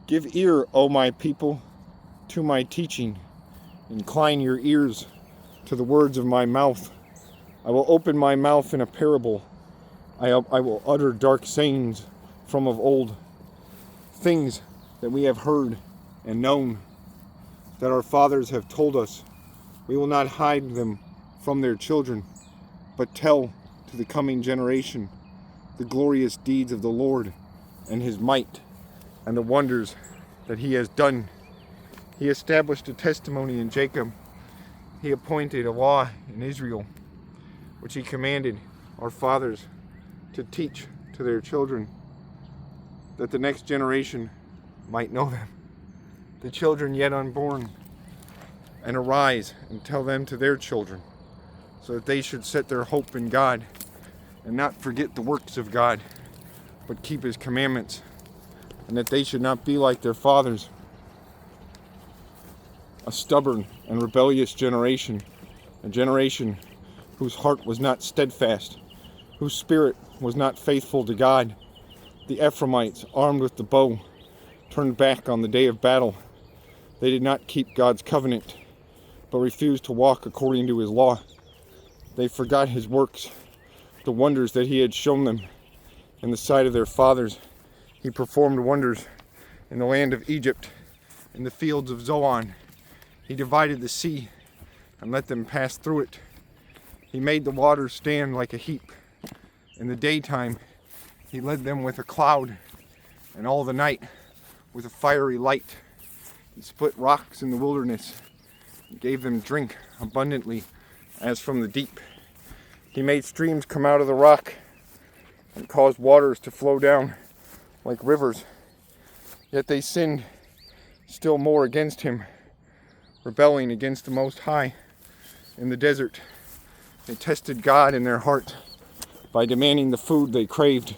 Give ear, O my people, to my teaching. Incline your ears to the words of my mouth. I will open my mouth in a parable. I will utter dark sayings from of old, things that we have heard and known, that our fathers have told us. We will not hide them from their children, but tell to the coming generation the glorious deeds of the Lord and his might and the wonders that he has done. He established a testimony in Jacob. He appointed a law in Israel, which he commanded our fathers to teach to their children, that the next generation might know them, the children yet unborn, and arise and tell them to their children, so that they should set their hope in God and not forget the works of God, but keep his commandments, and that they should not be like their fathers, a stubborn and rebellious generation, a generation whose heart was not steadfast, whose spirit was not faithful to God. The Ephraimites, armed with the bow, turned back on the day of battle. They did not keep God's covenant, but refused to walk according to his law. They forgot his works, the wonders that he had shown them in the sight of their fathers. He performed wonders in the land of Egypt, in the fields of Zoan. He divided the sea and let them pass through it. He made the waters stand like a heap. In the daytime, he led them with a cloud, and all the night with a fiery light. He split rocks in the wilderness and gave them drink abundantly as from the deep. He made streams come out of the rock and caused waters to flow down like rivers. Yet they sinned still more against him, rebelling against the Most High in the desert. They tested God in their heart by demanding the food they craved.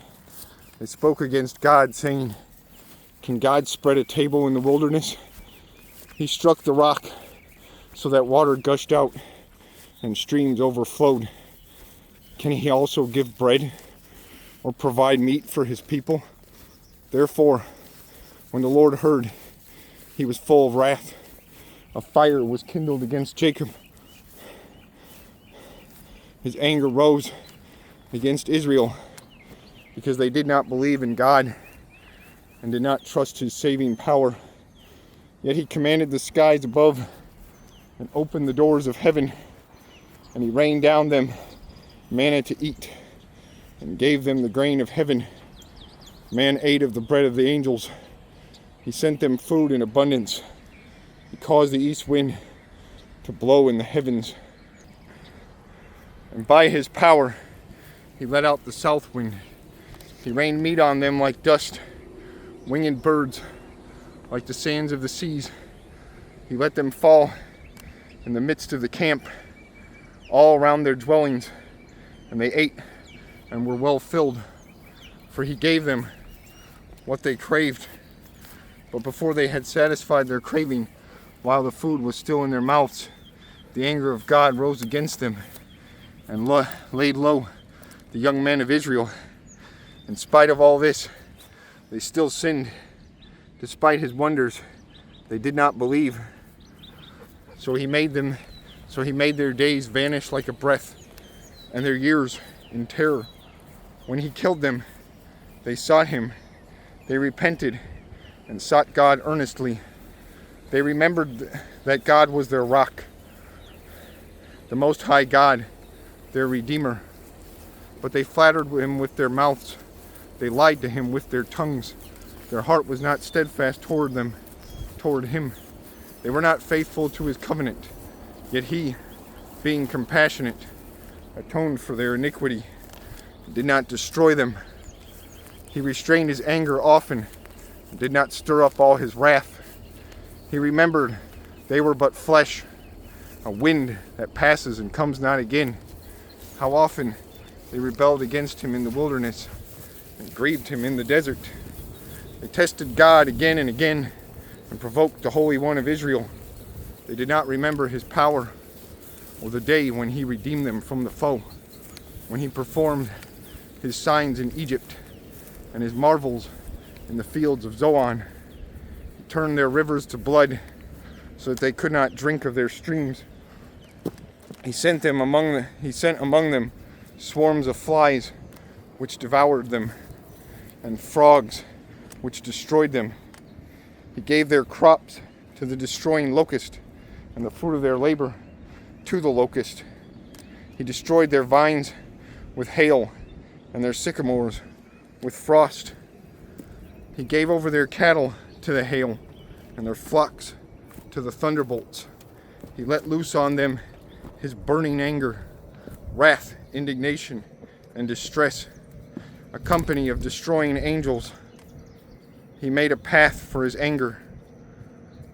They spoke against God, saying, "Can God spread a table in the wilderness?" He struck the rock so that water gushed out and streams overflowed. Can he also give bread or provide meat for his people? Therefore, when the Lord heard, he was full of wrath. A fire was kindled against Jacob. His anger rose against Israel because they did not believe in God and did not trust his saving power. Yet he commanded the skies above and opened the doors of heaven, and he rained down them manna to eat and gave them the grain of heaven. Man ate of the bread of the angels. He sent them food in abundance. He caused the east wind to blow in the heavens, and by his power he let out the south wind. He rained meat on them like dust, winged birds like the sands of the seas. He let them fall in the midst of the camp, all around their dwellings, and they ate and were well filled, for he gave them what they craved. But before they had satisfied their craving, while the food was still in their mouths, the anger of God rose against them and laid low the young men of Israel. In spite of all this, they still sinned. Despite his wonders, they did not believe. So he made their days vanish like a breath, and their years in terror. When he killed them, they sought him. They repented and sought God earnestly. They remembered that God was their rock, the Most High God, their Redeemer. But they flattered him with their mouths. They lied to him with their tongues. Their heart was not steadfast toward him. They were not faithful to his covenant. Yet he, being compassionate, atoned for their iniquity and did not destroy them. He restrained his anger often and did not stir up all his wrath. He remembered they were but flesh, a wind that passes and comes not again. How often they rebelled against him in the wilderness and grieved him in the desert. They tested God again and again and provoked the Holy One of Israel. They did not remember his power or the day when he redeemed them from the foe, when he performed his signs in Egypt and his marvels in the fields of Zoan. turned their rivers to blood so that they could not drink of their streams. He sent among them swarms of flies which devoured them, and frogs which destroyed them. He gave their crops to the destroying locust, and the fruit of their labor to the locust. He destroyed their vines with hail, and their sycamores with frost. He gave over their cattle to the hail, and their flocks to the thunderbolts. He let loose on them his burning anger, wrath, indignation, and distress, a company of destroying angels. He made a path for his anger.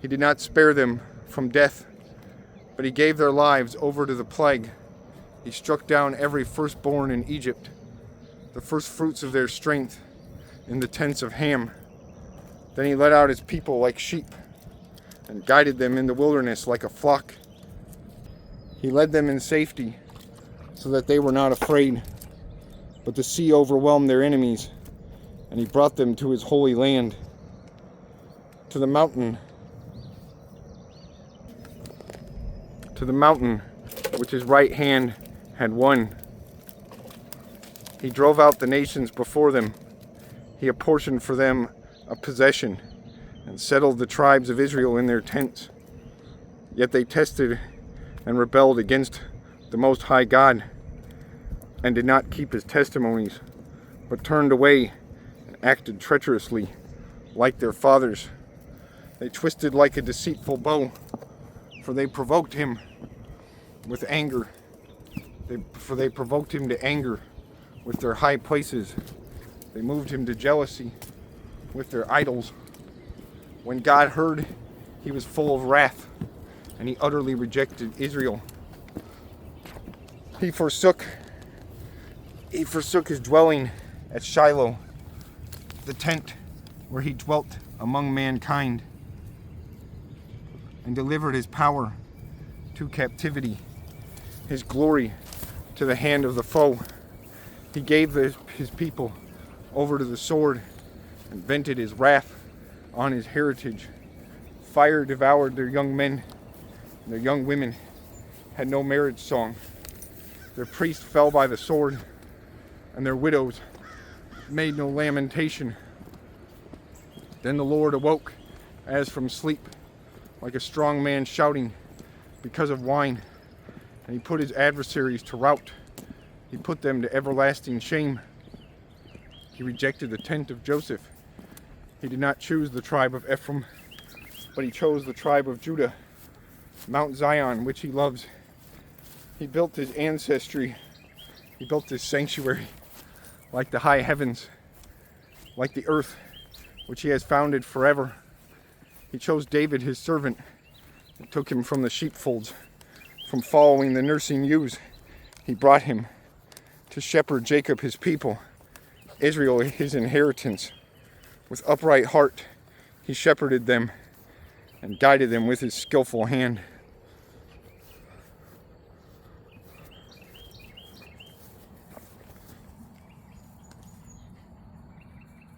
He did not spare them from death, but he gave their lives over to the plague. He struck down every firstborn in Egypt, the first fruits of their strength in the tents of Ham. Then he led out his people like sheep and guided them in the wilderness like a flock. He led them in safety so that they were not afraid. But the sea overwhelmed their enemies, and he brought them to his holy land, to the mountain which his right hand had won. He drove out the nations before them. He apportioned for them a possession and settled the tribes of Israel in their tents. Yet they tested and rebelled against the Most High God, and did not keep his testimonies, but turned away and acted treacherously like their fathers. They twisted like a deceitful bow, for they provoked him with anger. They provoked him to anger with their high places. They moved him to jealousy with their idols. When God heard, he was full of wrath, and he utterly rejected Israel. He forsook his dwelling at Shiloh, the tent where he dwelt among mankind, and delivered his power to captivity, his glory to the hand of the foe. He gave his people over to the sword and vented his wrath on his heritage. Fire devoured their young men, and their young women had no marriage song. Their priests fell by the sword, and their widows made no lamentation. Then the Lord awoke as from sleep, like a strong man shouting because of wine, and he put his adversaries to rout. He put them to everlasting shame. He rejected the tent of Joseph. He did not choose the tribe of Ephraim, but he chose the tribe of Judah, Mount Zion, which he loves. He built his ancestry. He built his sanctuary like the high heavens, like the earth, which he has founded forever. He chose David, his servant, and took him from the sheepfolds, from following the nursing ewes. He brought him to shepherd Jacob, his people, Israel, his inheritance. With upright heart, he shepherded them and guided them with his skillful hand.